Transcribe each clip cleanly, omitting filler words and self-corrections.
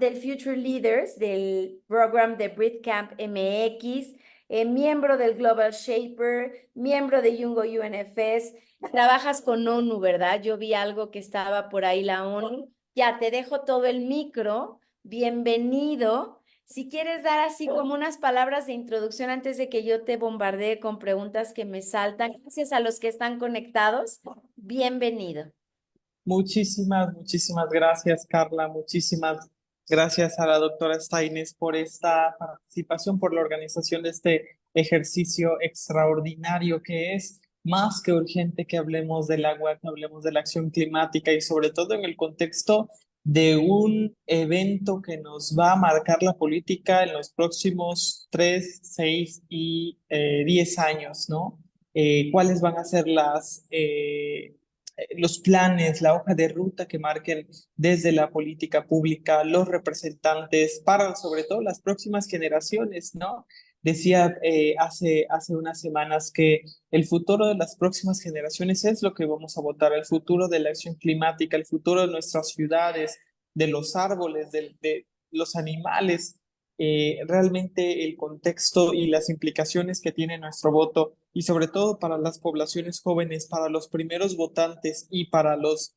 del Future Leaders, del program de Breedcamp MX, miembro del Global Shaper, miembro de Yungo UNFS. Trabajas con ONU, ¿verdad? Yo vi algo que estaba por ahí la ONU. Ya, te dejo todo el micro. Bienvenido. Si quieres dar así como unas palabras de introducción antes de que yo te bombardee con preguntas que me saltan, gracias a los que están conectados, bienvenido. Muchísimas gracias, Carla. Muchísimas gracias a la doctora Steines por esta participación, por la organización de este ejercicio extraordinario que es más que urgente que hablemos del agua, que hablemos de la acción climática y sobre todo en el contexto de un evento que nos va a marcar la política en los próximos 3, 6 y 10 años, ¿no? ¿Cuáles van a ser los planes, la hoja de ruta que marquen desde la política pública los representantes para sobre todo las próximas generaciones, ¿no? Decía hace unas semanas que el futuro de las próximas generaciones es lo que vamos a votar, el futuro de la acción climática, el futuro de nuestras ciudades, de los árboles, de los animales, realmente el contexto y las implicaciones que tiene nuestro voto y sobre todo para las poblaciones jóvenes, para los primeros votantes y para los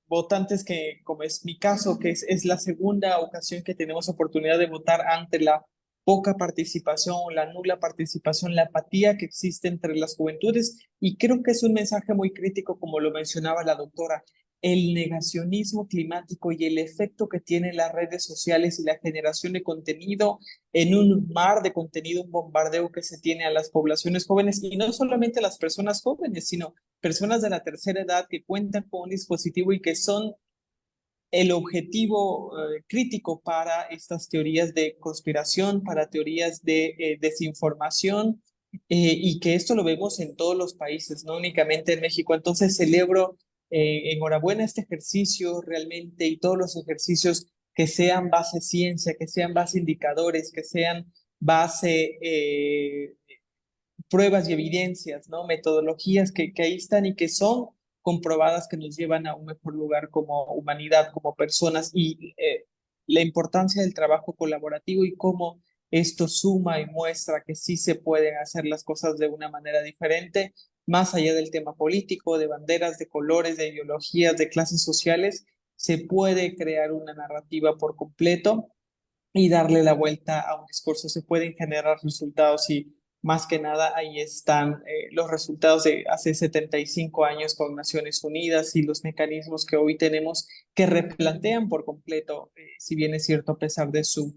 votantes que, como es mi caso, que es la segunda ocasión que tenemos oportunidad de votar ante la poca participación, la nula participación, la apatía que existe entre las juventudes. Y creo que es un mensaje muy crítico, como lo mencionaba la doctora, el negacionismo climático y el efecto que tienen las redes sociales y la generación de contenido en un mar de contenido, un bombardeo que se tiene a las poblaciones jóvenes y no solamente a las personas jóvenes, sino personas de la tercera edad que cuentan con un dispositivo y que son el objetivo crítico para estas teorías de conspiración, para teorías de desinformación, y que esto lo vemos en todos los países, no únicamente en México. Entonces celebro enhorabuena este ejercicio realmente y todos los ejercicios que sean base ciencia, que sean base indicadores, que sean base pruebas y evidencias, ¿no? Metodologías que ahí están y que son comprobadas que nos llevan a un mejor lugar como humanidad, como personas y la importancia del trabajo colaborativo y cómo esto suma y muestra que sí se pueden hacer las cosas de una manera diferente, más allá del tema político, de banderas, de colores, de ideologías, de clases sociales, se puede crear una narrativa por completo y darle la vuelta a un discurso. Se pueden generar resultados y más que nada ahí están los resultados de hace 75 años con Naciones Unidas y los mecanismos que hoy tenemos que replantean por completo, si bien es cierto, a pesar de su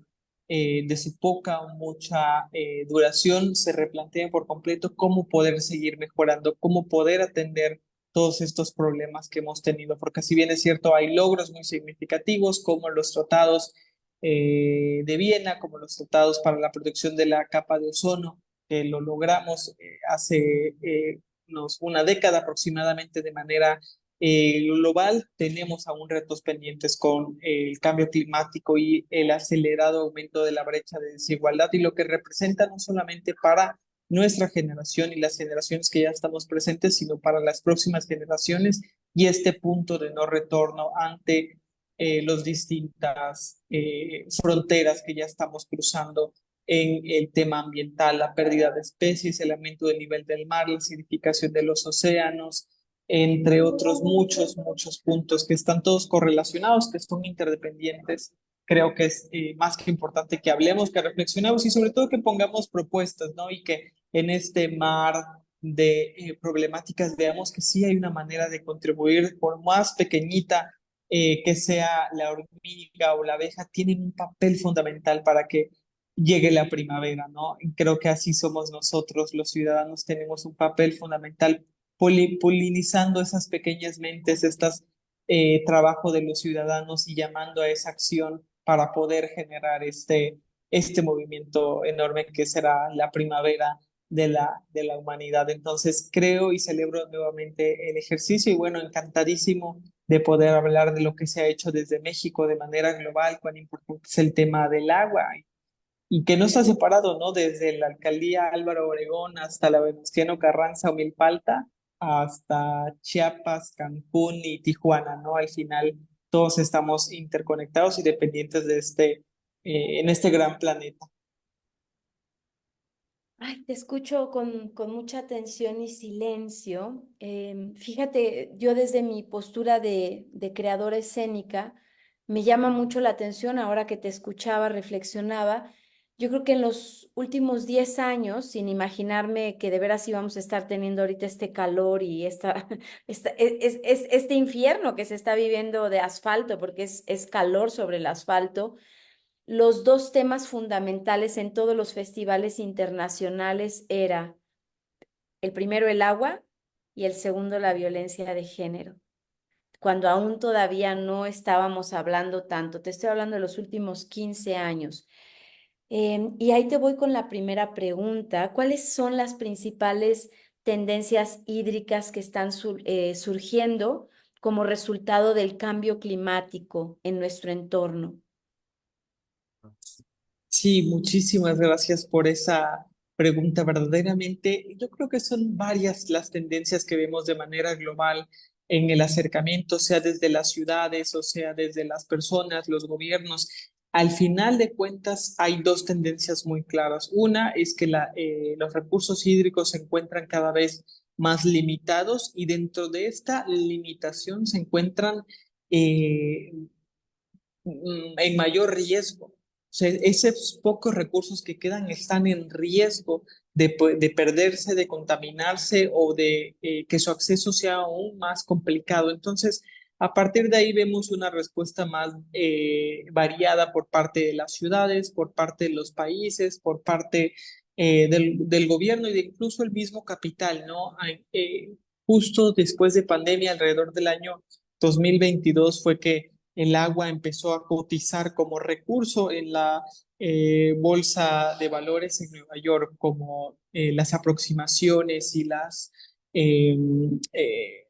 poca o mucha duración, se replantean por completo cómo poder seguir mejorando, cómo poder atender todos estos problemas que hemos tenido, porque si bien es cierto, hay logros muy significativos como los tratados de Viena, como los tratados para la protección de la capa de ozono, que lo logramos hace una década aproximadamente de manera global. Tenemos aún retos pendientes con el cambio climático y el acelerado aumento de la brecha de desigualdad y lo que representa no solamente para nuestra generación y las generaciones que ya estamos presentes, sino para las próximas generaciones y este punto de no retorno ante las distintas fronteras que ya estamos cruzando en el tema ambiental, la pérdida de especies, el aumento del nivel del mar, la acidificación de los océanos, entre otros muchos puntos que están todos correlacionados, que son interdependientes. Creo que es más que importante que hablemos, que reflexionemos y sobre todo que pongamos propuestas, ¿no? Y que en este mar de problemáticas veamos que sí hay una manera de contribuir, por más pequeñita que sea la hormiga o la abeja, tienen un papel fundamental para que llegue la primavera, ¿no? Y creo que así somos nosotros, los ciudadanos, tenemos un papel fundamental polinizando esas pequeñas mentes, estas trabajo de los ciudadanos y llamando a esa acción para poder generar este movimiento enorme que será la primavera de la humanidad. Entonces, creo y celebro nuevamente el ejercicio y bueno, encantadísimo de poder hablar de lo que se ha hecho desde México de manera global, cuán importante es el tema del agua y que no está separado, ¿no? Desde la alcaldía Álvaro Obregón hasta la Venustiano Carranza o Milpalta, hasta Chiapas, Cancún y Tijuana, ¿no? Al final todos estamos interconectados y dependientes de en este gran planeta. Ay, te escucho con mucha atención y silencio. Fíjate, yo desde mi postura de creadora escénica, me llama mucho la atención ahora que te escuchaba, reflexionaba. Yo creo que en los últimos 10 años, sin imaginarme que de veras íbamos a estar teniendo ahorita este calor y este infierno que se está viviendo de asfalto, porque es calor sobre el asfalto, los dos temas fundamentales en todos los festivales internacionales era el primero el agua y el segundo la violencia de género, cuando aún todavía no estábamos hablando tanto. Te estoy hablando de los últimos 15 años. Y ahí te voy con la primera pregunta. ¿Cuáles son las principales tendencias hídricas que están surgiendo como resultado del cambio climático en nuestro entorno? Sí, muchísimas gracias por esa pregunta. Verdaderamente, yo creo que son varias las tendencias que vemos de manera global en el acercamiento, sea desde las ciudades o sea desde las personas, los gobiernos. Al final de cuentas, hay dos tendencias muy claras. Una es que los recursos hídricos se encuentran cada vez más limitados y dentro de esta limitación se encuentran eh, en mayor riesgo. O sea, esos pocos recursos que quedan están en riesgo de perderse, de contaminarse o de que su acceso sea aún más complicado. Entonces, a partir de ahí vemos una respuesta más variada por parte de las ciudades, por parte de los países, por parte del gobierno y de incluso el mismo capital, ¿no? Justo después de pandemia, alrededor del año 2022 fue que el agua empezó a cotizar como recurso en la bolsa de valores en Nueva York, como las aproximaciones y las eh, eh,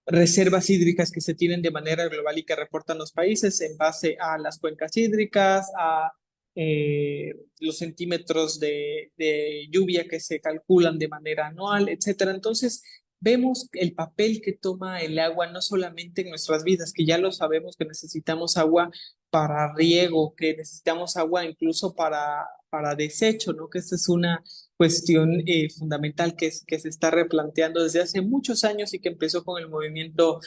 reservas hídricas que se tienen de manera global y que reportan los países en base a las cuencas hídricas, a los centímetros de lluvia que se calculan de manera anual, etcétera. Entonces, vemos el papel que toma el agua no solamente en nuestras vidas, que ya lo sabemos que necesitamos agua para riego, que necesitamos agua incluso para desecho, ¿no? Que esta es una cuestión fundamental que se está replanteando desde hace muchos años y que empezó con el movimiento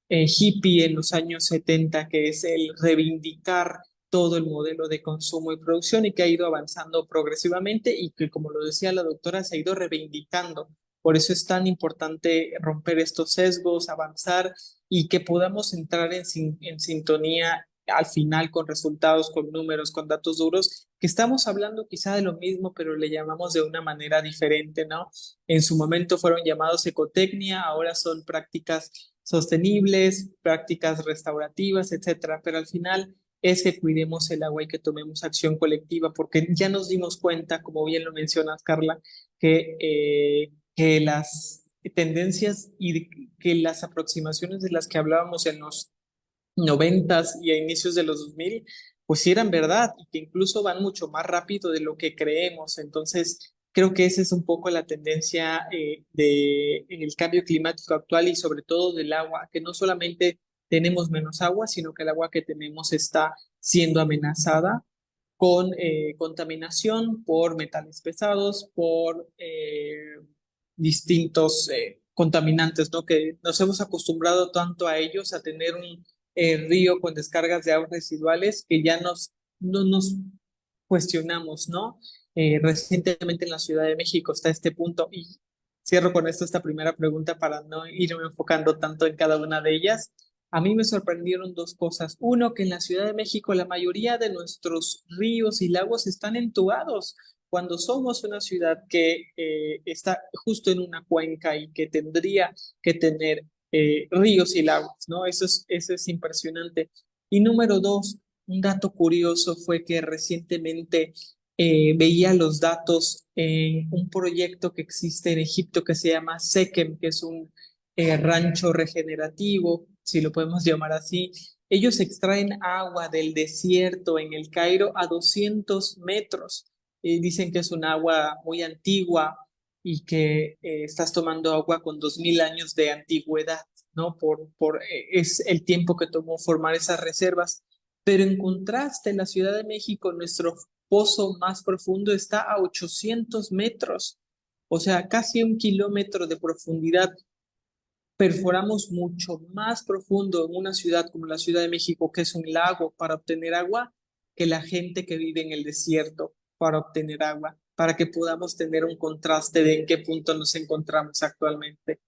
hippie en los años 70, que es el reivindicar todo el modelo de consumo y producción y que ha ido avanzando progresivamente y que, como lo decía la doctora, se ha ido reivindicando. Por eso es tan importante romper estos sesgos, avanzar y que podamos entrar en sintonía al final con resultados, con números, con datos duros, que estamos hablando quizá de lo mismo, pero le llamamos de una manera diferente, ¿no? En su momento fueron llamados ecotecnia, ahora son prácticas sostenibles, prácticas restaurativas, etcétera, pero al final es que cuidemos el agua y que tomemos acción colectiva, porque ya nos dimos cuenta, como bien lo mencionas, Carla, que las tendencias y que las aproximaciones de las que hablábamos en los noventas y a inicios de los 2000, pues sí eran verdad y que incluso van mucho más rápido de lo que creemos. Entonces, creo que esa es un poco la tendencia en el cambio climático actual y sobre todo del agua, que no solamente tenemos menos agua, sino que el agua que tenemos está siendo amenazada con contaminación por metales pesados, por distintos contaminantes, ¿no? Que nos hemos acostumbrado tanto a ellos, a tener un río con descargas de aguas residuales que ya no nos cuestionamos, ¿no? Recientemente en la Ciudad de México está este punto y cierro con esto esta primera pregunta para no irme enfocando tanto en cada una de ellas. A mí me sorprendieron dos cosas. Uno, que en la Ciudad de México la mayoría de nuestros ríos y lagos están entubados cuando somos una ciudad que está justo en una cuenca y que tendría que tener ríos y lagos, ¿no? Eso es impresionante. Y número dos, un dato curioso fue que recientemente veía los datos en un proyecto que existe en Egipto que se llama SEKEM, que es un rancho regenerativo, si lo podemos llamar así. Ellos extraen agua del desierto en el Cairo a 200 metros. Dicen que es un agua muy antigua y que estás tomando agua con 2000 años de antigüedad. ¿no? Es el tiempo que tomó formar esas reservas. Pero en contraste, en la Ciudad de México, nuestro pozo más profundo está a 800 metros, o sea, casi 1 kilómetro de profundidad. Perforamos mucho más profundo en una ciudad como la Ciudad de México, que es un lago, para obtener agua, que la gente que vive en el desierto para obtener agua, para que podamos tener un contraste de en qué punto nos encontramos actualmente.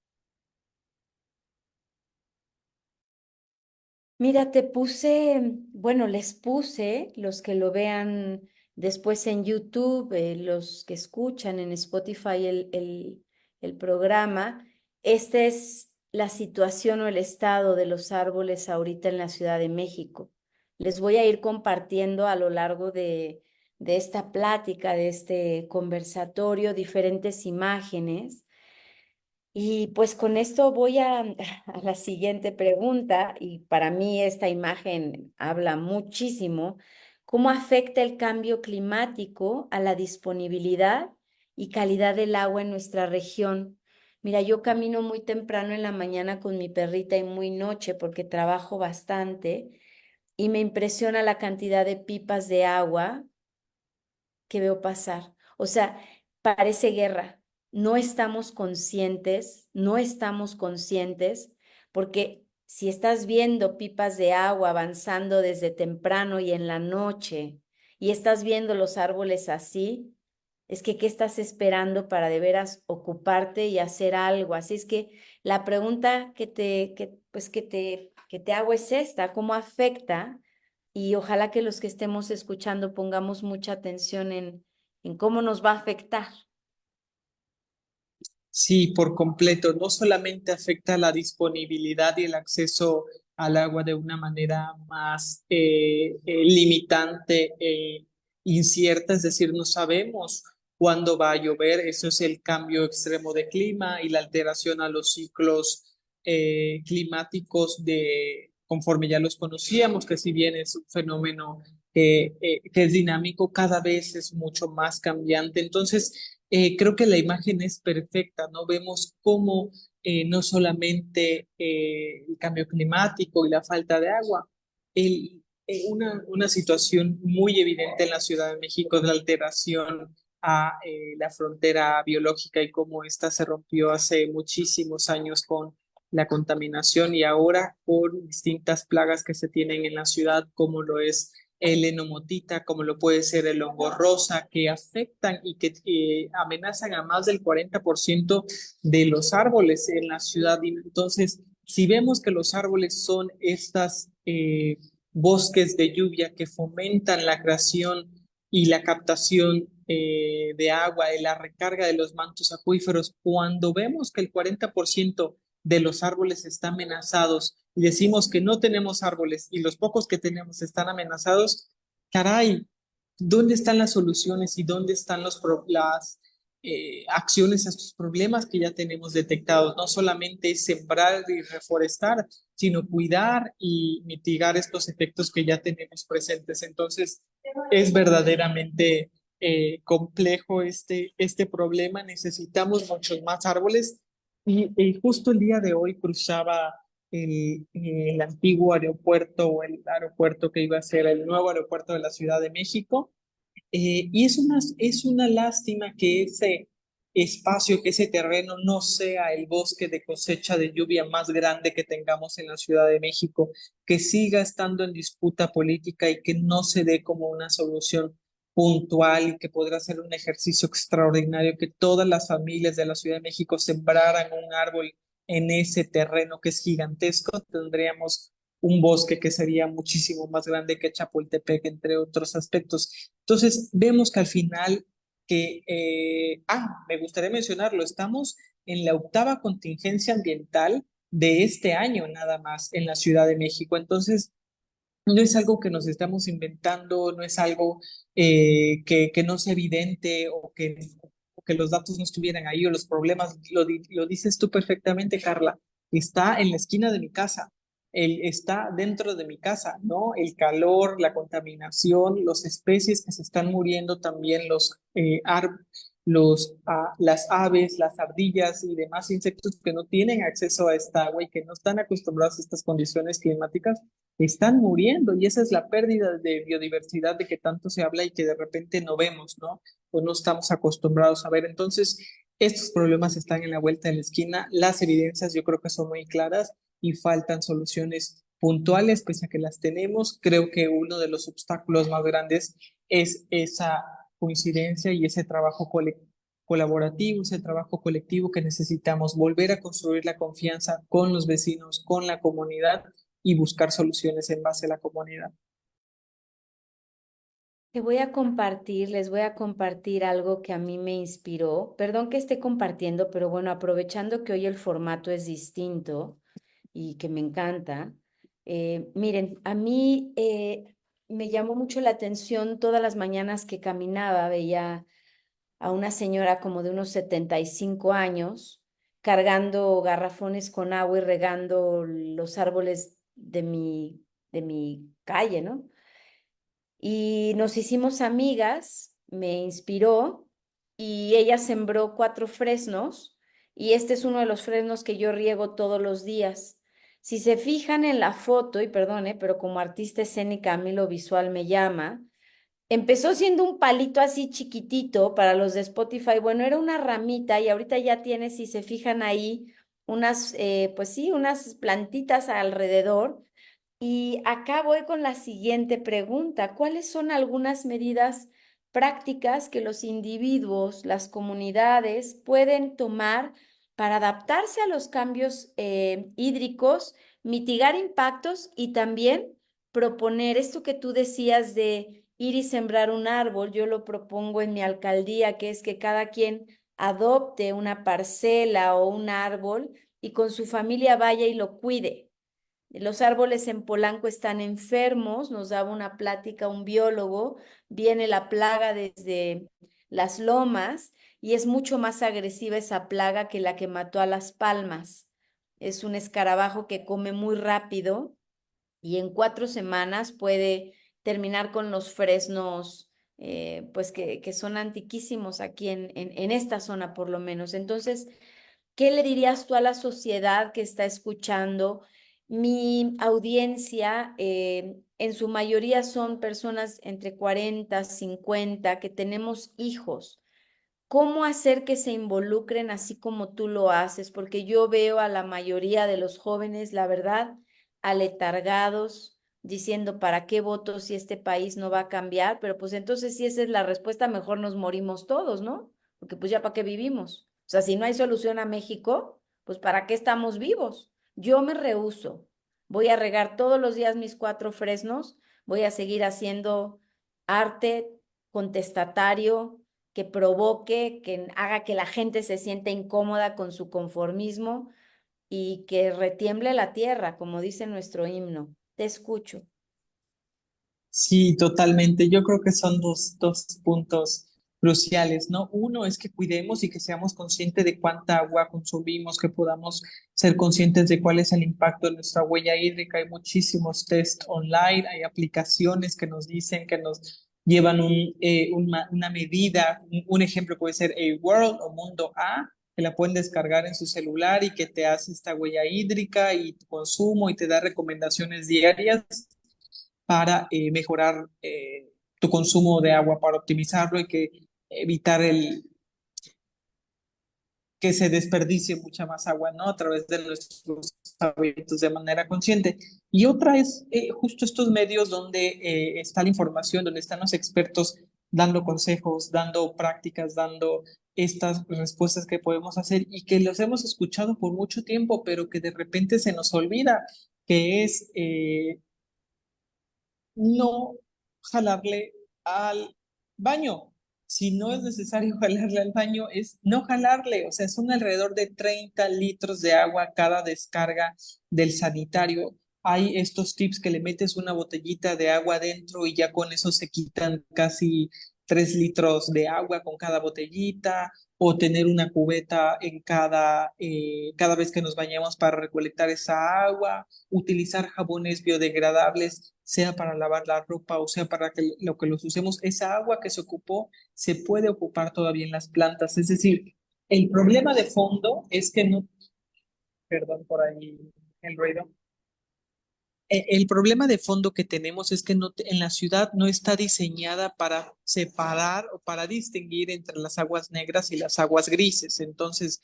Mira, te puse, bueno, les puse, los que lo vean después en YouTube, los que escuchan en Spotify el programa, esta es la situación o el estado de los árboles ahorita en la Ciudad de México. Les voy a ir compartiendo a lo largo de esta plática, de este conversatorio, diferentes imágenes. Y pues con esto voy a la siguiente pregunta, y para mí esta imagen habla muchísimo. ¿Cómo afecta el cambio climático a la disponibilidad y calidad del agua en nuestra región? Mira, yo camino muy temprano en la mañana con mi perrita y muy noche porque trabajo bastante y me impresiona la cantidad de pipas de agua que veo pasar. O sea, parece guerra. No estamos conscientes, porque si estás viendo pipas de agua avanzando desde temprano y en la noche, y estás viendo los árboles así, es que ¿qué estás esperando para de veras ocuparte y hacer algo? Así es que la pregunta que te hago es esta: ¿cómo afecta? Y ojalá que los que estemos escuchando pongamos mucha atención en cómo nos va a afectar. Sí, por completo. No solamente afecta la disponibilidad y el acceso al agua de una manera más limitante e incierta, es decir, no sabemos cuándo va a llover. Eso es el cambio extremo de clima y la alteración a los ciclos climáticos conforme ya los conocíamos, que si bien es un fenómeno que es dinámico, cada vez es mucho más cambiante. Entonces, creo que la imagen es perfecta, ¿no? Vemos cómo no solamente el cambio climático y la falta de agua, una situación muy evidente en la Ciudad de México es la alteración a la frontera biológica y cómo ésta se rompió hace muchísimos años con la contaminación y ahora por distintas plagas que se tienen en la ciudad, como lo es el enomotita, como lo puede ser el hongo rosa, que afectan y que amenazan a más del 40% de los árboles en la ciudad. Y entonces, si vemos que los árboles son estas bosques de lluvia que fomentan la creación y la captación de agua y la recarga de los mantos acuíferos, cuando vemos que el 40% de los árboles están amenazados y decimos que no tenemos árboles y los pocos que tenemos están amenazados, caray, ¿dónde están las soluciones y dónde están las acciones a estos problemas que ya tenemos detectados? No solamente sembrar y reforestar, sino cuidar y mitigar estos efectos que ya tenemos presentes. Entonces, es verdaderamente complejo este problema. Necesitamos muchos más árboles y justo el día de hoy cruzaba el antiguo aeropuerto o el aeropuerto que iba a ser el nuevo aeropuerto de la Ciudad de México. Y es una lástima que ese espacio, que ese terreno no sea el bosque de cosecha de lluvia más grande que tengamos en la Ciudad de México, que siga estando en disputa política y que no se dé como una solución puntual y que podrá ser un ejercicio extraordinario, que todas las familias de la Ciudad de México sembraran un árbol en ese terreno que es gigantesco. Tendríamos un bosque que sería muchísimo más grande que Chapultepec, entre otros aspectos. Entonces, vemos que al final me gustaría mencionarlo, estamos en la octava contingencia ambiental de este año nada más en la Ciudad de México. Entonces, no es algo que nos estamos inventando, no es algo que no sea evidente o que los datos no estuvieran ahí o los problemas, lo dices tú perfectamente, Carla, está en la esquina de mi casa, está dentro de mi casa, ¿no? El calor, la contaminación, las especies que se están muriendo también, las aves, las ardillas y demás insectos que no tienen acceso a esta agua y que no están acostumbrados a estas condiciones climáticas, están muriendo y esa es la pérdida de biodiversidad de que tanto se habla y que de repente no vemos, ¿no? O no estamos acostumbrados a ver. Entonces, estos problemas están en la vuelta de la esquina. Las evidencias yo creo que son muy claras y faltan soluciones puntuales, pese a que las tenemos. Creo que uno de los obstáculos más grandes es esa coincidencia y ese trabajo colaborativo, ese trabajo colectivo que necesitamos, volver a construir la confianza con los vecinos, con la comunidad y buscar soluciones en base a la comunidad. Les voy a compartir algo que a mí me inspiró. Perdón que esté compartiendo, pero bueno, aprovechando que hoy el formato es distinto y que me encanta. Miren, a mí me llamó mucho la atención todas las mañanas que caminaba, veía a una señora como de unos 75 años cargando garrafones con agua y regando los árboles de mi calle, ¿no? Y nos hicimos amigas, me inspiró y ella sembró 4 fresnos y este es uno de los fresnos que yo riego todos los días. Si se fijan en la foto, y perdone, pero como artista escénica a mí lo visual me llama, empezó siendo un palito así chiquitito para los de Spotify. Bueno, era una ramita y ahorita ya tiene, si se fijan ahí, unas, pues sí, unas plantitas alrededor. Y acá voy con la siguiente pregunta. ¿Cuáles son algunas medidas prácticas que los individuos, las comunidades pueden tomar para adaptarse a los cambios hídricos, mitigar impactos y también proponer esto que tú decías de ir y sembrar un árbol? Yo lo propongo en mi alcaldía, que es que cada quien adopte una parcela o un árbol y con su familia vaya y lo cuide. Los árboles en Polanco están enfermos, nos daba una plática un biólogo, viene la plaga desde las lomas y es mucho más agresiva esa plaga que la que mató a Las Palmas. Es un escarabajo que come muy rápido y en 4 semanas puede terminar con los fresnos, pues que son antiquísimos aquí en esta zona por lo menos. Entonces, ¿qué le dirías tú a la sociedad que está escuchando? Mi audiencia, en su mayoría son personas entre 40, 50, que tenemos hijos. ¿Cómo hacer que se involucren así como tú lo haces? Porque yo veo a la mayoría de los jóvenes, la verdad, aletargados, diciendo, ¿para qué voto si este país no va a cambiar? Pero pues entonces si esa es la respuesta, mejor nos morimos todos, ¿no? Porque pues ya para qué vivimos. O sea, si no hay solución a México, pues ¿para qué estamos vivos? Yo me rehúso. Voy a regar todos los días mis 4 fresnos, voy a seguir haciendo arte contestatario que provoque, que haga que la gente se sienta incómoda con su conformismo y que retiemble la tierra, como dice nuestro himno. Te escucho. Sí, totalmente. Yo creo que son dos puntos cruciales, ¿no? Uno es que cuidemos y que seamos conscientes de cuánta agua consumimos, que podamos ser conscientes de cuál es el impacto de nuestra huella hídrica. Hay muchísimos test online, hay aplicaciones que nos dicen, que nos llevan una medida. Un ejemplo puede ser A World o Mundo A, que la pueden descargar en su celular y que te hace esta huella hídrica y tu consumo y te da recomendaciones diarias para mejorar tu consumo de agua, para optimizarlo y que evitar que se desperdicie mucha más agua, ¿no? A través de nuestros hábitos de manera consciente. Y otra es justo estos medios donde está la información, donde están los expertos dando consejos, dando prácticas, dando estas respuestas que podemos hacer y que los hemos escuchado por mucho tiempo, pero que de repente se nos olvida, que es no jalarle al baño. Si no es necesario jalarle al baño, es no jalarle. O sea, son alrededor de 30 litros de agua cada descarga del sanitario. Hay estos tips que le metes una botellita de agua adentro y ya con eso se quitan casi 3 litros de agua con cada botellita o tener una cubeta en cada vez que nos bañamos para recolectar esa agua, utilizar jabones biodegradables, sea para lavar la ropa o sea para que lo que los usemos, esa agua que se ocupó se puede ocupar todavía en las plantas. Es decir, el problema de fondo es que no, perdón por ahí el ruido. El problema de fondo que tenemos es que en la ciudad no está diseñada para separar o para distinguir entre las aguas negras y las aguas grises. Entonces,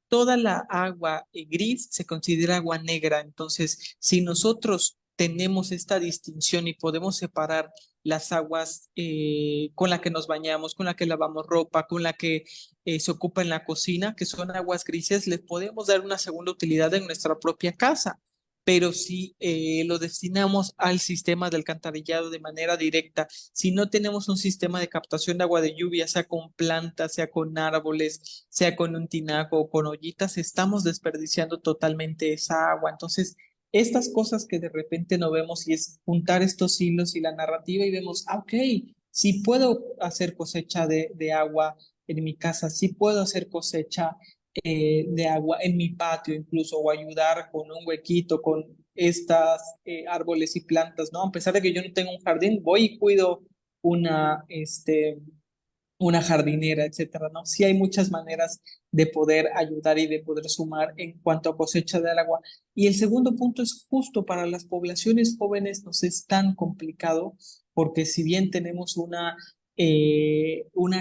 toda la agua gris se considera agua negra. Entonces, si nosotros tenemos esta distinción y podemos separar las aguas con la que nos bañamos, con la que lavamos ropa, con la que se ocupa en la cocina, que son aguas grises, les podemos dar una segunda utilidad en nuestra propia casa, pero si lo destinamos al sistema de alcantarillado de manera directa, si no tenemos un sistema de captación de agua de lluvia, sea con plantas, sea con árboles, sea con un tinaco o con ollitas, estamos desperdiciando totalmente esa agua. Entonces, estas cosas que de repente no vemos y es juntar estos hilos y la narrativa y vemos, ok, si puedo hacer cosecha de agua en mi casa, si puedo hacer cosecha de agua en mi patio incluso, o ayudar con un huequito, con estas árboles y plantas, ¿no? A pesar de que yo no tengo un jardín, voy y cuido una, una jardinera, etcétera, ¿no? Sí hay muchas maneras de poder ayudar y de poder sumar en cuanto a cosecha del agua. Y el segundo punto es justo para las poblaciones jóvenes nos es tan complicado porque si bien tenemos una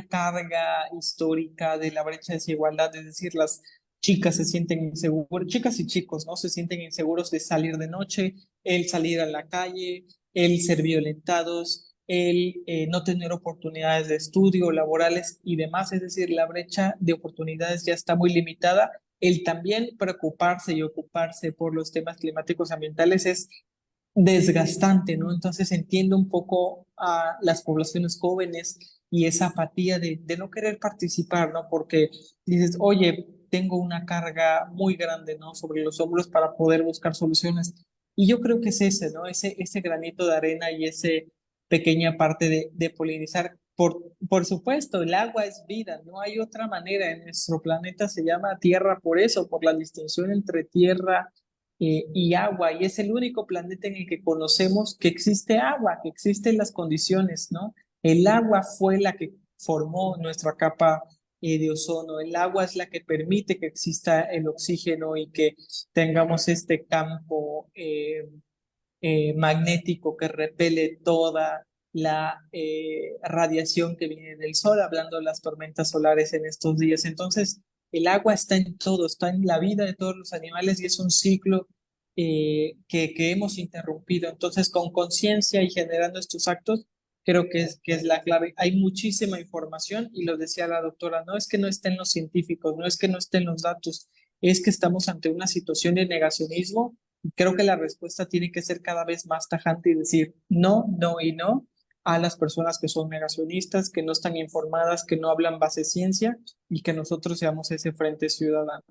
carga histórica de la brecha de desigualdad, es decir, las chicas se sienten inseguras, chicas y chicos, ¿no? Se sienten inseguros de salir de noche, el salir a la calle, el ser violentados, el no tener oportunidades de estudio, laborales y demás, es decir, la brecha de oportunidades ya está muy limitada. El también preocuparse y ocuparse por los temas climáticos y ambientales es desgastante, ¿no? Entonces entiendo un poco a las poblaciones jóvenes y esa apatía de no querer participar, ¿no? Porque dices, oye, tengo una carga muy grande, ¿no? Sobre los hombros para poder buscar soluciones. Y yo creo que es ese, ¿no? Ese granito de arena y ese pequeña parte de polinizar. Por supuesto, el agua es vida, no hay otra manera. En nuestro planeta se llama Tierra por eso, por la distinción entre tierra y agua, y es el único planeta en el que conocemos que existe agua, que existen las condiciones, ¿no? El agua fue la que formó nuestra capa de ozono, el agua es la que permite que exista el oxígeno y que tengamos este campo magnético que repele toda la radiación que viene del sol, hablando de las tormentas solares en estos días. Entonces, el agua está en todo, está en la vida de todos los animales y es un ciclo que hemos interrumpido. Entonces, con conciencia y generando estos actos, creo que es la clave. Hay muchísima información y lo decía la doctora, no es que no estén los científicos, no es que no estén los datos, es que estamos ante una situación de negacionismo. Creo que la respuesta tiene que ser cada vez más tajante y decir no, no y no a las personas que son negacionistas, que no están informadas, que no hablan base ciencia y que nosotros seamos ese frente ciudadano.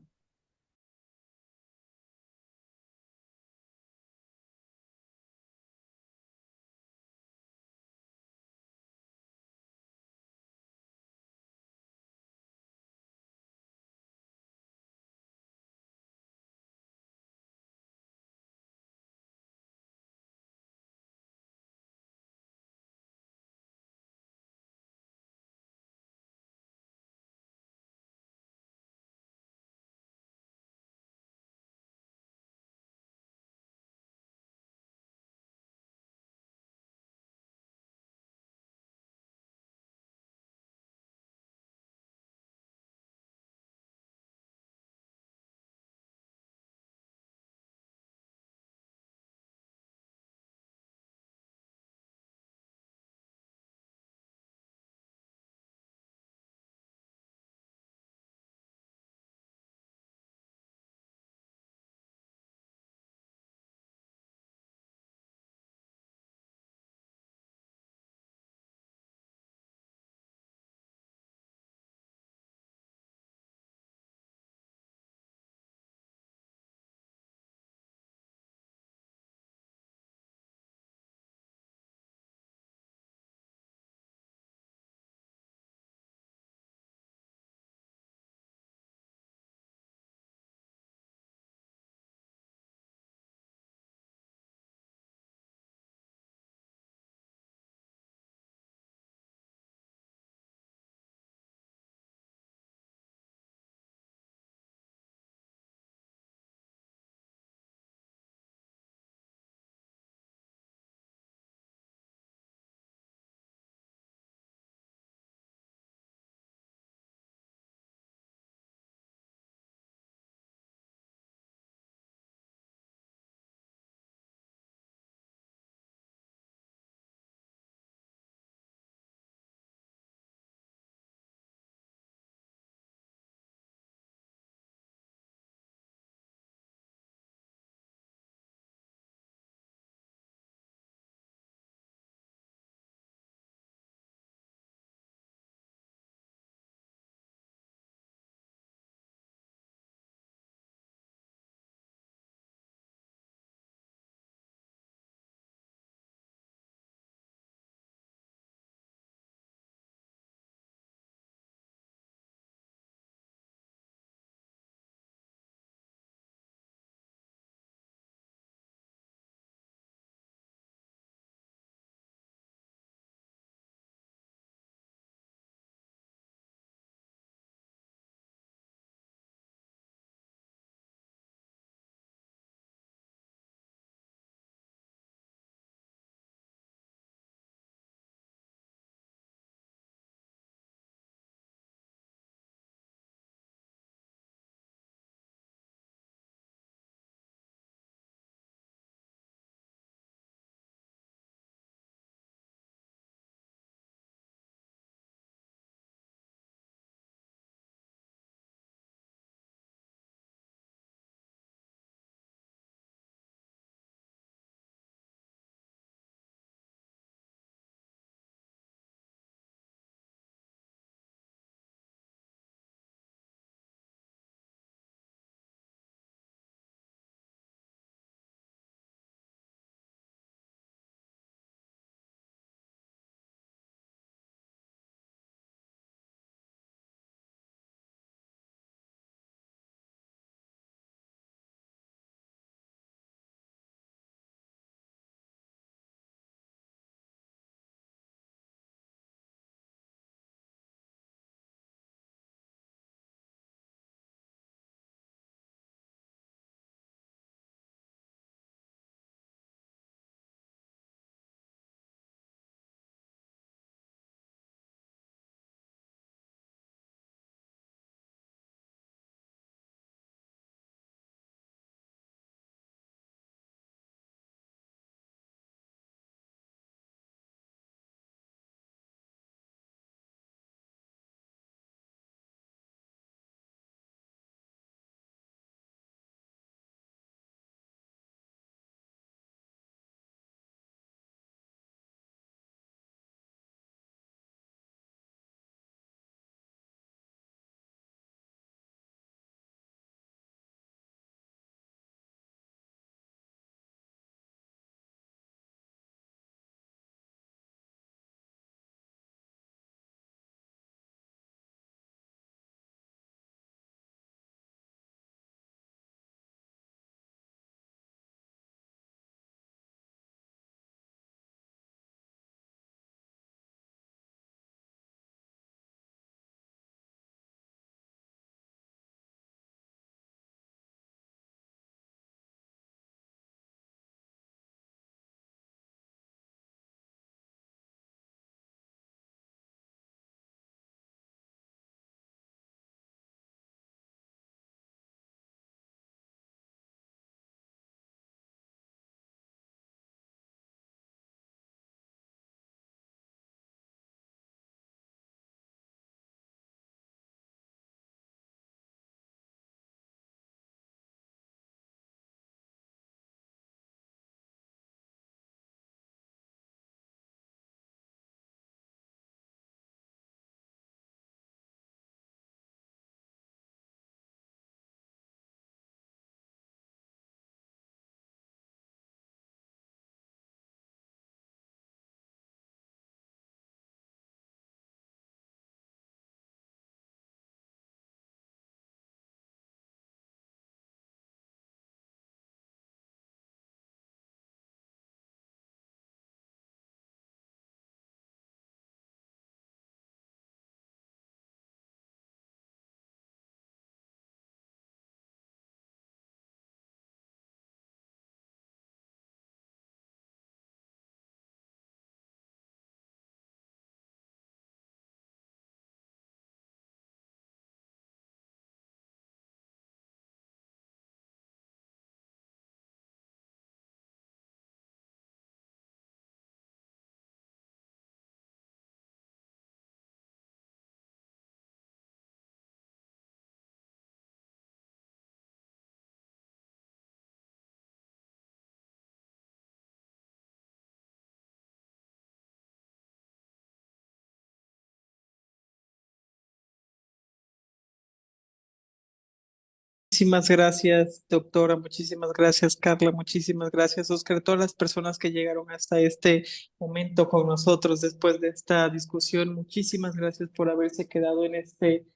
Muchísimas gracias, doctora. Muchísimas gracias, Carla. Muchísimas gracias, Oscar. Todas las personas que llegaron hasta este momento con nosotros después de esta discusión, muchísimas gracias por haberse quedado en este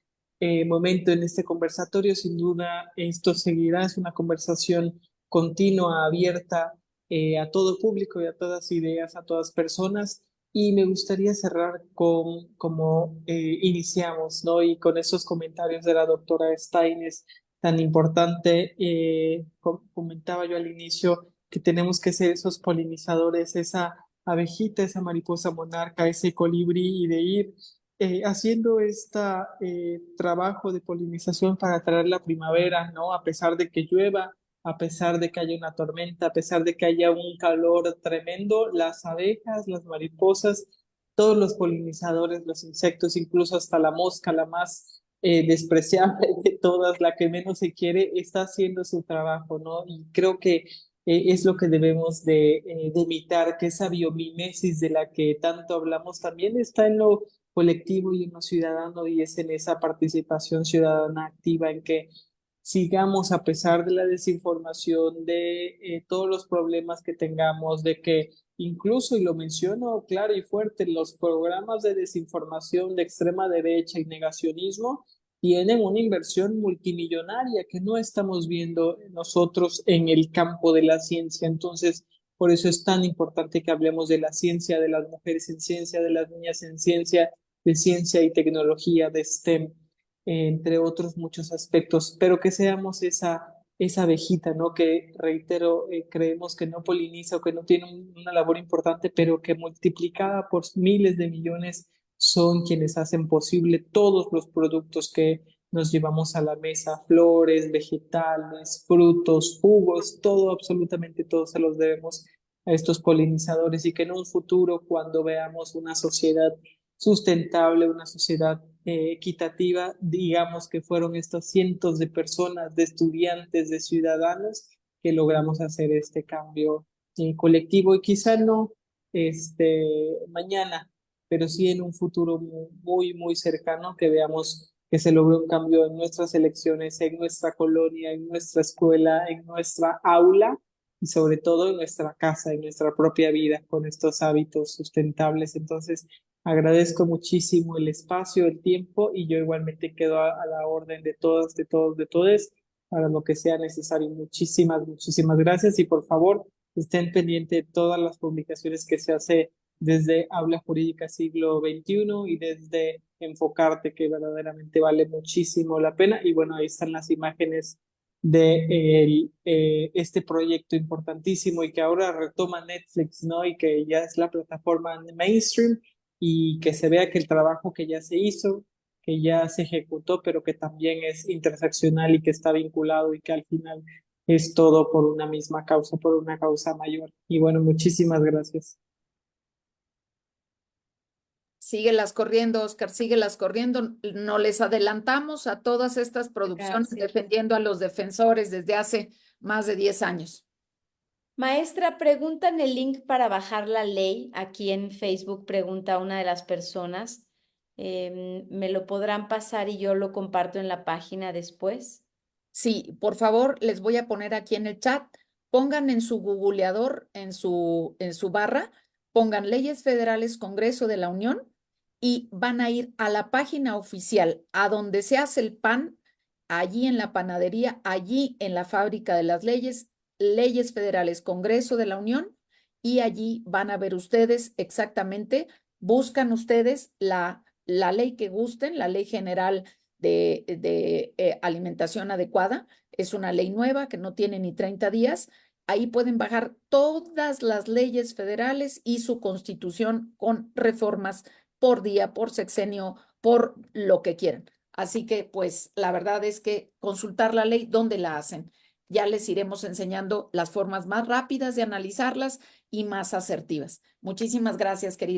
momento, en este conversatorio. Sin duda, esto seguirá. Es una conversación continua, abierta a todo público y a todas ideas, a todas personas. Y me gustaría cerrar con como iniciamos, ¿no? Y con esos comentarios de la doctora Steines tan importante. Comentaba yo al inicio que tenemos que ser esos polinizadores, esa abejita, esa mariposa monarca, ese colibrí y de ir haciendo este trabajo de polinización para traer la primavera, ¿no? A pesar de que llueva, a pesar de que haya una tormenta, a pesar de que haya un calor tremendo, las abejas, las mariposas, todos los polinizadores, los insectos, incluso hasta la mosca, la más despreciable de todas, la que menos se quiere, está haciendo su trabajo, ¿no? Y creo que es lo que debemos de imitar, que esa biomimesis de la que tanto hablamos también está en lo colectivo y en lo ciudadano, y es en esa participación ciudadana activa en que sigamos a pesar de la desinformación, de todos los problemas que tengamos, de que incluso, y lo menciono claro y fuerte, los programas de desinformación de extrema derecha y negacionismo tienen una inversión multimillonaria que no estamos viendo nosotros en el campo de la ciencia. Entonces, por eso es tan importante que hablemos de la ciencia, de las mujeres en ciencia, de las niñas en ciencia, de ciencia y tecnología, de STEM, entre otros muchos aspectos, pero que seamos esa abejita, ¿no? Que, reitero, creemos que no poliniza o que no tiene una labor importante, pero que multiplicada por miles de millones son quienes hacen posible todos los productos que nos llevamos a la mesa: flores, vegetales, frutos, jugos, todo, absolutamente todo se los debemos a estos polinizadores, y que en un futuro, cuando veamos una sociedad sustentable, una sociedad equitativa, digamos que fueron estos cientos de personas, de estudiantes, de ciudadanos, que logramos hacer este cambio colectivo, y quizá no mañana, pero sí en un futuro muy, muy cercano, que veamos que se logró un cambio en nuestras elecciones, en nuestra colonia, en nuestra escuela, en nuestra aula y sobre todo en nuestra casa, en nuestra propia vida, con estos hábitos sustentables. Entonces, agradezco muchísimo el espacio, el tiempo, y yo igualmente quedo a la orden de todas, de todos, de todes, para lo que sea necesario. Muchísimas, muchísimas gracias, y por favor estén pendientes de todas las publicaciones que se hace desde Aula Jurídica Siglo XXI y desde Enfocarte, que verdaderamente vale muchísimo la pena. Y bueno, ahí están las imágenes de este proyecto importantísimo y que ahora retoma Netflix, ¿no? Y que ya es la plataforma mainstream, y que se vea que el trabajo que ya se hizo, que ya se ejecutó, pero que también es interseccional y que está vinculado, y que al final es todo por una misma causa, por una causa mayor. Y bueno, muchísimas gracias. Síguelas corriendo, Oscar, síguelas corriendo. No les adelantamos a todas estas producciones Gracias. defendiendo a los defensores desde hace más de 10 años. Maestra, preguntan el link para bajar la ley. Aquí en Facebook pregunta una de las personas. ¿Me lo podrán pasar y yo lo comparto en la página después? Sí, por favor, les voy a poner aquí en el chat. Pongan en su googleador, en su barra, pongan Leyes Federales Congreso de la Unión y van a ir a la página oficial, a donde se hace el pan, allí en la panadería, allí en la fábrica de las leyes, Leyes Federales Congreso de la Unión, y allí van a ver ustedes exactamente, buscan ustedes la ley que gusten, la ley general de alimentación adecuada. Es una ley nueva que no tiene ni 30 días. Ahí pueden bajar todas las leyes federales y su constitución con reformas por día, por sexenio, por lo que quieran. Así que, pues, la verdad es que consultar la ley, ¿dónde la hacen? Ya les iremos enseñando las formas más rápidas de analizarlas y más asertivas. Muchísimas gracias, querido.